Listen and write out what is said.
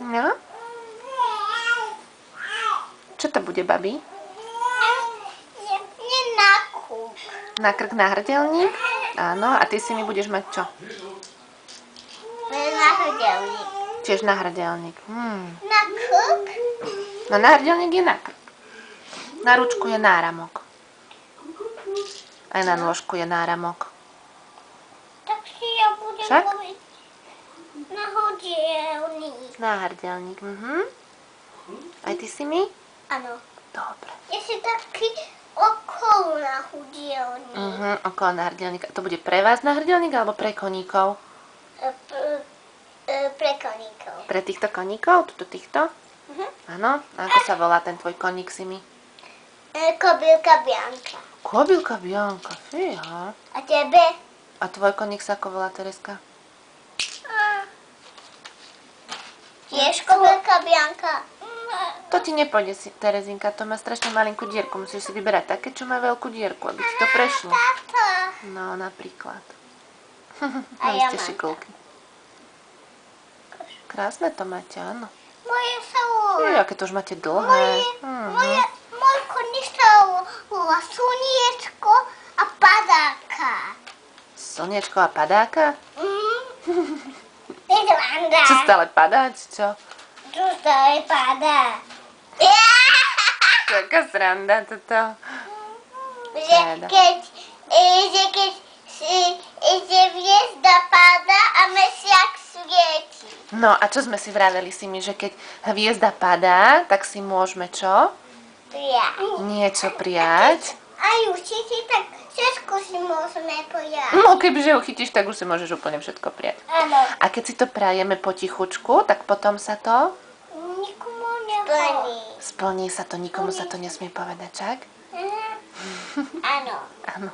No? Čo to bude, babi? Nie na krk. Na krk náhrdelník? Áno, a ty si mi budeš mať čo? Na hrdelník. Tiež náhrdelník. Na krk? No náhrdelník je na krk. Na ručku je náramok. Aj na nôžku je náramok. Tak si ja budem Však? robiť na hrdelník. Náhrdelník, Aj ty si mi? Áno. Dobre. Je si taký okolo na hrdelník. Okolo náhrdelníka. To bude pre vás náhrdelník alebo pre koníkov? Pre koníkov. Pre týchto koníkov? Tuto týchto? Áno. A ako sa volá ten tvoj koník, si mi? Kobylka Bianka. Kobylka Bianka, fíha. A tebe? A tvoj koník sa ako volá, Tereska? Tiež kobylka Bianka. To ti nepôjde, Terezinka, to má strašne malinkú dierku. Musíš si vyberať také, čo má veľkú dierku, aby ti to prešlo. Táto. No, napríklad. A Mali ja ste mám šikulky. Krásne to máte, áno. Moje sa volá. Aké to už máte dlhé. Môj koník sa volá Slniečko a Padáka. Slniečko a padáka? Je to Vanda. Čo stále padá, či čo? Tu stále padá. Taká sranda toto. Že keď hviezda padá a mesiac svieti. No a čo sme si vraveli si my, že keď hviezda padá, tak si môžeme čo? Prijať. Niečo prijať. Aj určite tak všetko si môžeme prijať. No kebyže ho chytíš, tak už si môžeš úplne všetko prijať. Áno. A keď si to prajeme potichučku, tak potom sa to Nikomu nehovorí. splní sa to, nikomu sa to nesmie povedať, čak? Áno. Áno.